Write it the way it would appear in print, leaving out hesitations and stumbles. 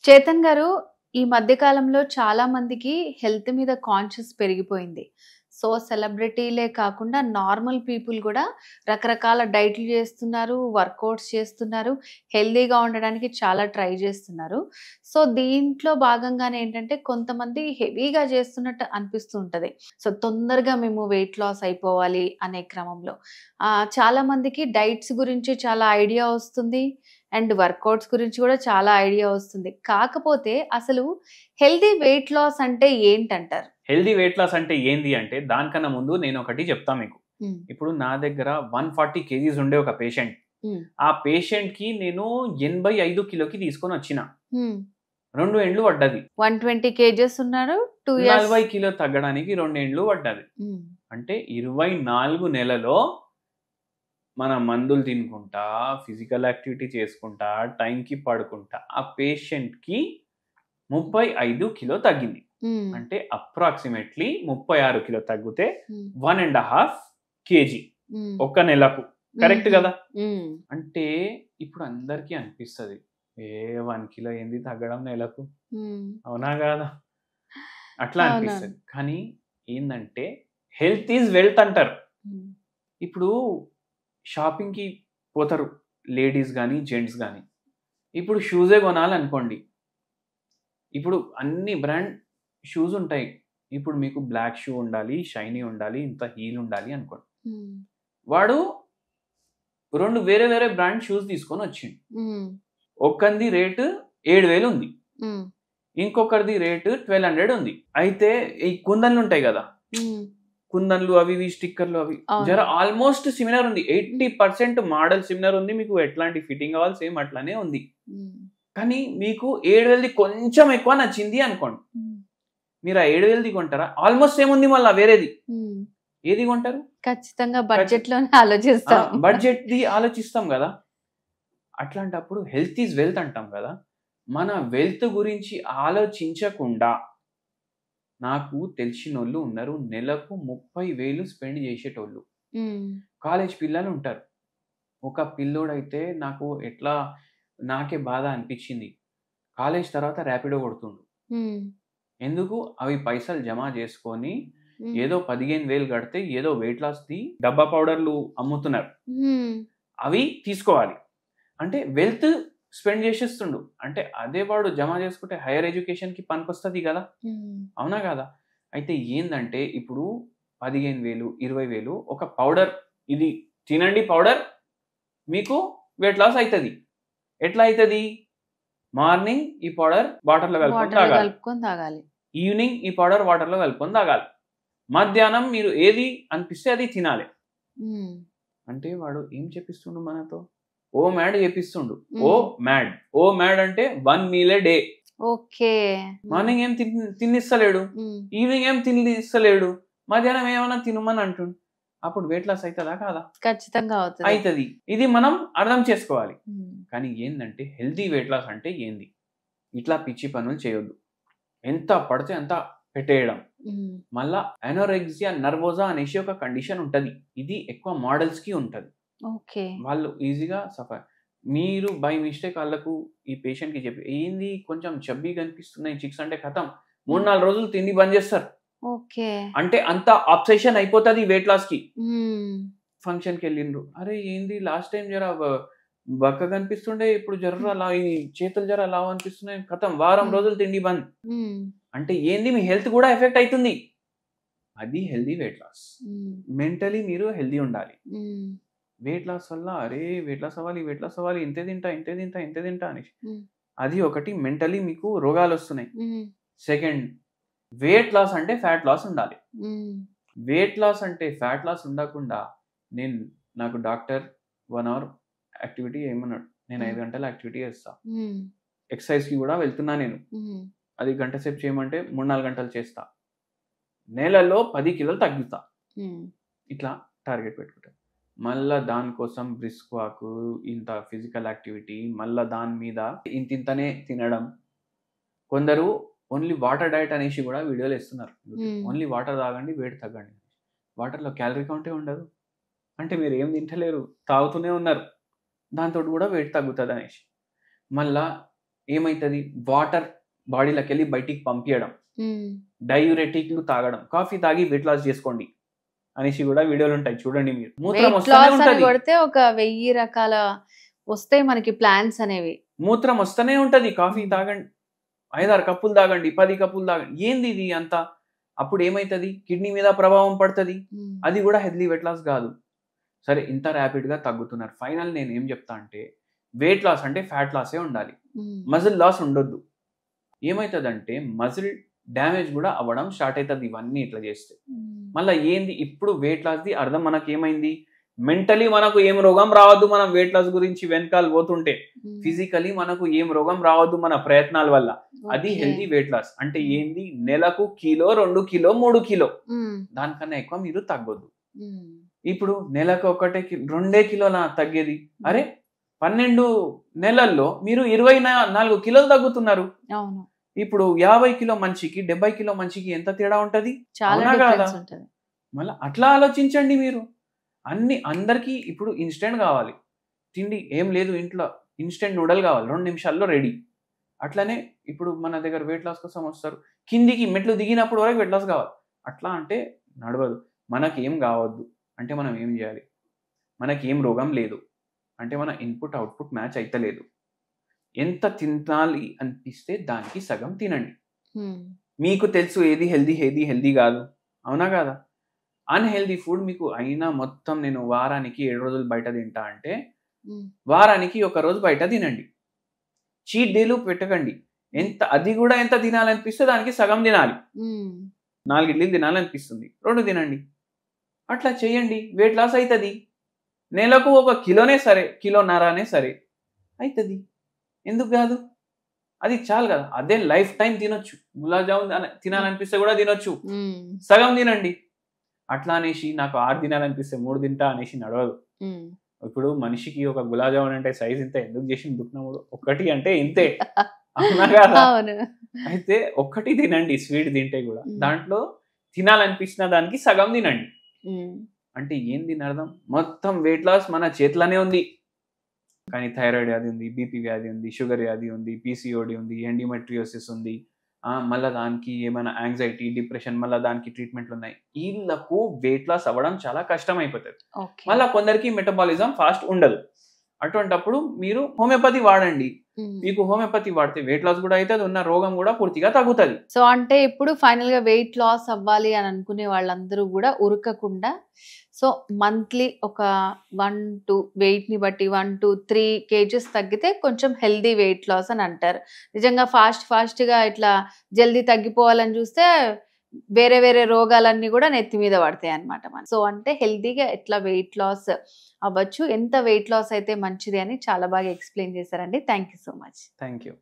చేతన్ గారు, ఈ మధ్య కాలంలో చాలా మందికి హెల్త్ మీద కాన్షియస్ పెరిగిపోయింది. సో, సెలబ్రిటీలే కాకుండా నార్మల్ పీపుల్ గూడా రకరకాల డైట్‌లు జేస్తున్నారు, వర్కౌట్స్ చేస్తున్నారు, హెల్తీగా ఉండడానికి చాలా ట్రై జేస్తున్నారు. సో, దీంట్లో భాగంగానే ఏంటంటే కొంతమంది హెవీగా జేస్తున్నట్టు అనిపిస్తూ ఉంటది. సో, తొందరగా మేము వెయిట్ లాస్ అయిపోవాలి అనే క్రమంలో. చాలా మందికి డైట్స్ గురించి చాలా ఐడియా వస్తుంది. అండ్ వర్కౌట్స్ గురించి కూడా చాలా ఐడియా వస్తుంది. కాకపోతే అసలు హెల్తీ వెయిట్ లాస్ అంటే ఏంటంటారు? హెల్దీ వెయిట్ లాస్ అంటే ఏంది అంటే దానికన్నా ముందు నేను ఒకటి చెప్తా మీకు. హ్మ్. ఇప్పుడు నా దగ్గర 140 కేజీస్ ఉండే ఒక పేషెంట్. హ్మ్. ఆ పేషెంట్‌కి నేను 85 కిలోకి తీసుకొని వచ్చిన. హ్మ్. 2 ఏండ్లు పడ్డది. 120 కేజెస్ ఉన్నారు. 2 ఇయర్స్ 40 కిలో తగ్గడానికి 2 ఏండ్లు పడ్డది. హ్మ్. అంటే 24 నెలలో మన మందులు తినుకుంటా, ఫిజికల్ యాక్టివిటీ చేసుకుంటా, టైంకి పడుకుంటా ఆ పేషెంట్‌కి 35 కిలో తగ్గింది. హ్మ్. అంటే అప్రాక్సిమేట్లీ 36 కిలో తగ్గితే హ్మ్. 1.5 కేజీ హ్మ్. ఒక్క నెలకు. కరెక్ట్ హుహు. కదా? హ్మ్. అంటే ఇప్పుడు అందరికీ అనిపిస్తది. 1 కిలో ఏంది తగ్గడం నెలకు? హ్మ్. అవునా కాదా? అట్లా అవునవును. అనిపిస్తది. కానీ ఏందంటే హెల్త్ ఈజ్ వెల్త్ అంటారు. హ్మ్. ఇప్పుడు షాపింగ్‌కి పోతారు లేడీస్ గాని, జెంట్స్ గాని. ఇప్పుడు షూజే కొనాలనుకోండి. ఇప్పుడు అన్ని బ్రాండ్ షూస్ ఉంటాయి. ఇప్పుడు మీకు బ్లాక్ షూ ఉండాలి, షైనీ ఉండాలి, ఇంత హీల్ ఉండాలి అనుకోండి. హ్మ్. వాడు 2 వేరే వేరే బ్రాండ్ షూస్ తీసుకొనొచ్చిండు. హ్మ్. ఒక్కనిది రేటు 7,000 ఉంది. హ్మ్. ఇంకొకరిది రేటు 1200 ఉంది. అయితే ఈ కుందన్లుంటాయి గదా! హ్మ్. కుందన్లు అవి ఇవి స్టిక్కర్లు అవి జర అవును. ఆల్మోస్ట్ సిమిలర్ ఉంది. 80% మోడల్ సిమిలర్ ఉంది. మీకు ఎట్లాంటి ఫిట్టింగ్ కావాలి సేమ్ అట్లానే ఉంది. హ్మ్. కానీ మీకు 7,000ది కొంచెం ఎక్కువ నచ్చింది అనుకోండి. హ్మ్. మీరు ఆ 7,000ది కొంటారా? ఆల్మోస్ట్ సేమ్ ఉంది మళ్ళా వేరేది. హ్మ్. ఏది కొంటారు? ఖచ్చితంగా బడ్జెట్‌లోనే ఆలోచిస్తాం. బడ్జెట్‌ది ఆలోచిస్తాం గదా! అట్లాంటప్పుడు హెల్త్ ఈజ్ వెల్త్ అంటాం గదా! మన వెల్త్ గురించి ఆలోచించకుండా నాకు తెలిసినోళ్ళు ఉన్నారు. నెలకు 30,000 స్పెండ్ చేసేటోళ్ళు. హ్మ్. కాలేజ్ పిల్లలుంటారు. ఒక పిల్లోడైతే నాకే బాధ అనిపిచ్చింది. కాలేజ్ తర్వాత ర్యాపిడో కొడుతుండు. హ్మ్. ఎందుకు? అవి పైసలు జమ చేసుకొని హ్మ్. ఏదో 15,000 కడితే ఏదో వెయిట్ లాస్‌ది డబ్బా పౌడర్‌లు అమ్ముతున్నారు. హ్మ్. అవి తీసుకోవాలి. అంటే వెల్త్ స్పెండ్ చేసేస్తుండు. అంటే అదే వాడు జమ చేసుకుంటే హైర్ ఎడ్యుకేషన్‌కి పనికొస్తది గదా! హ్మ్. అవునా కాదా? అయితే ఏందంటే ఇప్పుడు 15,000, 20,000 ఒక పౌడర్ ఇది తినండి పౌడర్ మీకు వెయిట్ లాస్ అయితది. ఎట్లా అయితది? మార్నింగ్ ఈ పౌడర్ వాటర్‌లో కలుపుకొని వాటర్‌లో తాగాలి. కలుపుకొని తాగాలి. ఈవినింగ్ ఈ పౌడర్ వాటర్‌లో కలుపుకొని తాగాలి. మధ్యాహ్నం మీరు ఏది అనిపిస్తే అది తినాలి. హ్మ్. అంటే వాడు ఏం చెప్పిస్తుండు మనతో? ఓ మ్యాడ్ చెప్పిస్తుండు. ఓ హ్మ్. మ్యాడ్. ఓ మ్యాడ్ అంటే 1 మీల్ ఎ డే. ఓకే. హ్మ్. మార్నింగ్ ఏం తినిస్తలేడు. హ్మ్. ఈవినింగ్ ఏం తినిస్తలేడు. మధ్యాహ్నం ఏమన్నా తినమని అంటుండు. అప్పుడు వెయిట్ లాస్ అయితదా కాదా? ఖచ్చితంగా అవుతది. అయితది. ఇది మనం అర్థం చేసుకోవాలి. హ్మ్. కానీ ఏందంటే హెల్తీ వెయిట్ లాస్ అంటే ఏంది? ఇట్లా పిచ్చి పనులు చేయొద్దు. ఎంత పడితే అంత పెట్టేయడం. హ్మ్. మళ్ళా అనోరెక్సియా నర్వోసా అనేసి ఒక కండిషన్ ఉంటది. ఇది ఎక్కువ మోడల్స్‌కి ఉంటది. ఓకే. వాళ్ళు ఈజీగా సఫర్. మీరు బై మిస్టేక్ ఆళ్ళకు ఈ పేషెంట్‌కి చెప్పి, "ఏంది కొంచెం చబ్బీగా అనిపిస్తున్నాయి చిక్స్" అంటే ఖతం. 3, హ్మ్. 4 రోజులు తిండి బంద్ చేస్తారు. ఓకే. అంటే అంత అబ్సెషన్ అయిపోతది వెయిట్ లాస్‌కి. హ్మ్. ఫంక్షన్‌కెళ్ళిండ్రు. "అరే! ఏంది లాస్ట్ టైమ్ జర బక్కగా అనిపిస్తుండే ఇప్పుడు జర్ర ఈ చేతులు జర లావు అనిపిస్తున్నాయి." ఖతం వారం హ్మ్. రోజులు తిండి బంద్. హ్మ్. అంటే ఏంది మీ హెల్త్ కూడా ఎఫెక్ట్ అయితుంది. అది హెల్తీ వెయిట్ లాస్. హ్మ్. మెంటల్లీ మీరు హెల్తీ ఉండాలి. హ్మ్. వెయిట్ లాస్ వల్ల అరే! వెయిట్ లాస్ అవ్వాలి, వెయిట్ లాస్ అవ్వాలి. ఇంతే తింటా, ఇంతే తింటా, ఇంతే తింటా అనేసి. హ్మ్. అది ఒకటి మెంటల్లీ మీకు రోగాలొస్తున్నాయి. హ్మ్. సెకండ్ వెయిట్ లాస్ అంటే ఫ్యాట్ లాస్ ఉండాలి. హ్మ్. వెయిట్ లాస్ అంటే ఫ్యాట్ లాస్ ఉండకుండా నేను నాకు డాక్టర్ 1 అవర్ యాక్టివిటీ చేయమన్నాడు. నేను 5 హ్మ్. గంటల యాక్టివిటీ చేస్తా. హ్మ్. ఎక్సర్‌సైజ్‌కి కూడా వెళ్తున్నా నేను. హ్మ్. అది గంట సేపు చేయమంటే 3, 4 గంటలు చేస్తా. నెలలో 10 కిలోలు తగ్గుతా. హ్మ్. ఇట్లా టార్గెట్ పెట్టుకుంటా. మళ్ళా దానికోసం బ్రిస్క్ వాక్, ఇంత ఫిజికల్ యాక్టివిటీ, మళ్ళా దాని మీద ఇంతింతనే తినడం. కొందరు ఓన్లీ వాటర్ డైట్ అనేసి కూడా వీడియోలు ఇస్తున్నారు. హ్మ్. ఓన్లీ వాటర్ తాగండి, వెయిట్ తగ్గండి. వాటర్‌లో క్యాలరీ కౌంటే ఉండదు. అంటే మీరు ఏం తింటలేరు, తాగుతూనే ఉన్నారు. దాంతోటి కూడా వెయిట్ తగ్గుతదనేసి. మళ్ళా ఏమైతుంది, వాటర్ బాడీలోకి వెళ్ళి బయటికి పంపించడం, డయూరెటిక్లు తాగడం, కాఫీ తాగి వెయిట్ లాస్ చేసుకోండి అనేసి కూడా వీడియోలు ఉంటాయి చూడండి. మీరు మూత్రం వస్తూనే ఉంటది, కొడితే ఒక 1000 రకాల వస్తాయి మనకి ప్లాన్స్ అనేవి. మూత్రం వస్తూనే ఉంటది. కాఫీ తాగండి, 5-6 కప్పులు తాగండి, 10 కప్పులు తాగండి, ఏంది ఇది అంతా? అప్పుడు ఏమైతుంది, కిడ్నీ మీద ప్రభావం పడుతుంది. అది కూడా హెల్దీ వెయిట్ లాస్ కాదు. సరే, ఇంత ర్యాపిడ్ గా తగ్గుతున్నారు. ఫైనల్ నేను ఏం చెప్తా అంటే, వెయిట్ లాస్ అంటే ఫ్యాట్ లాసే ఉండాలి, మజిల్ లాస్ ఉండొద్దు. ఏమవుతుందంటే మజిల్ డ్యామేజ్ కూడా అవ్వడం స్టార్ట్ అవుతుంది ఇవన్నీ ఇట్లా చేస్తే. మళ్ళీ ఏంది ఇప్పుడు వెయిట్ లాస్ది అర్థం మనకి ఏమైంది, మెంటలీ మనకు ఏం రోగం రావద్దు మనం వెయిట్ లాస్ గురించి వెనకాల పోతుంటే, ఫిజికలీ మనకు ఏం రోగం రావద్దు మన ప్రయత్నాల వల్ల. అది హెల్దీ వెయిట్ లాస్ అంటే ఏంది, నెలకు కిలో, 2 కిలో, 3 కిలో, దానికన్నా ఎక్కువ మీరు తగ్గొద్దు. ఇప్పుడు నెలకు 2 కిలోల తగ్గేది, అరే 12 నెలల్లో మీరు 24 కిలోలు తగ్గుతున్నారు. ఇప్పుడు 50 కిలో మనిషికి 70 కిలో మనిషికి ఎంత తేడా ఉంటది, మళ్ళీ అట్లా ఆలోచించండి మీరు. అందరికీ ఇప్పుడు ఇన్స్టెంట్ కావాలి, తిండి ఏం లేదు ఇంట్లో, ఇన్స్టెంట్ నూడల్ కావాలి 2 నిమిషాల్లో రెడీ. అట్లనే ఇప్పుడు మన దగ్గర వెయిట్ లాస్ కోసం వస్తారు, కిందికి మెట్లు దిగినప్పుడు వరకు వెయిట్ లాస్ కావాలి. అట్లా అంటే నడవదు. మనకి ఏం కావద్దు అంటే మనం ఏం చేయాలి, మనకి ఏం రోగం లేదు అంటే మన ఇన్పుట్ అవుట్పుట్ మ్యాచ్ అయితలేదు, ఎంత తినాలి అనిపిస్తే దానికి సగం తినండి. మీకు తెలుసు ఏది హెల్దీ ఏది హెల్దీ కాదు, అవునా కాదా? అన్హెల్దీ ఫుడ్ మీకు అయినా మొత్తం నేను వారానికి 7 రోజులు బయట తింటా అంటే వారానికి 1 రోజు బయట తినండి. చీట్ డేలు పెట్టకండి. అది కూడా ఎంత తినాలనిపిస్తే దానికి సగం తినాలి. 4 ఇడ్లీలు తినాలనిపిస్తుంది, 2 తినండి. అట్లా చేయండి, వెయిట్ లాస్ అవుతుంది. నెలకు 1 కిలోనే సరే, 1.5 కిలోనే సరే అవుతుంది, ఎందుకు కాదు? అది చాలు కదా. అదే లైఫ్ టైం తినొచ్చు. గులాబ్ జామున్ తినాలనిపిస్తే కూడా తినొచ్చు, సగం తినండి. అట్లా అనేసి నాకు 6 తినాలనిపిస్తే 3 తింటా అనేసి నడవదు. ఇప్పుడు మనిషికి ఒక గులాబ్ జామున్ అంటే సైజ్ ఇంత, ఎందుకు చేసి దుఃఖనముడు 1 అంటే ఇంతే, అవునా కదా? అయితే 1 తినండి, స్వీట్ తింటే కూడా దాంట్లో తినాలనిపించిన దానికి సగం తినండి. అంటే ఏంది అర్థం, మొత్తం వెయిట్ లాస్ మన చేతిలోనే ఉంది. కానీ థైరాయిడ్ వ్యాధి ఉంది, బీపీ వ్యాధి ఉంది, షుగర్ వ్యాధి ఉంది, పీసీఓడి ఉంది, ఎండోమెట్రియోసిస్ ఉంది, మళ్ళీ దానికి ఏమైనా యాంగ్జైటీ, డిప్రెషన్, మళ్ళీ దానికి ట్రీట్మెంట్లు ఉన్నాయి. వీళ్ళకు వెయిట్ లాస్ అవ్వడం చాలా కష్టం అయిపోతుంది. మళ్ళీ కొందరికి మెటబాలిజం ఫాస్ట్ ఉండదు. అటువంటప్పుడు మీరు హోమియోపతి వాడండి. మీకు హోమియోపతి వాడితే వెయిట్ లాస్ కూడా అవుతుంది, ఉన్న రోగం కూడా పూర్తిగా తగ్గుతుంది. సో అంటే ఇప్పుడు ఫైనల్ గా వెయిట్ లాస్ అవ్వాలి అని అనుకునే వాళ్ళందరూ కూడా ఉరకకుండా, సో మంత్లీ ఒక 1-2 వెయిట్ ని బట్టి 1-3 kgs తగ్గితే కొంచెం హెల్దీ వెయిట్ లాస్ అని అంటారు. నిజంగా ఫాస్ట్ గా ఇట్లా జల్దీ తగ్గిపోవాలని చూస్తే వేరే వేరే రోగాలన్నీ కూడా నెత్తి మీద పడతాయి అన్నమాట. సో అంటే హెల్దీగా ఎట్లా వెయిట్ లాస్ అవ్వచ్చు, ఎంత వెయిట్ లాస్ అయితే మంచిది అని చాలా బాగా ఎక్స్ప్లెయిన్ చేశారండి. Thank you so much. Thank you.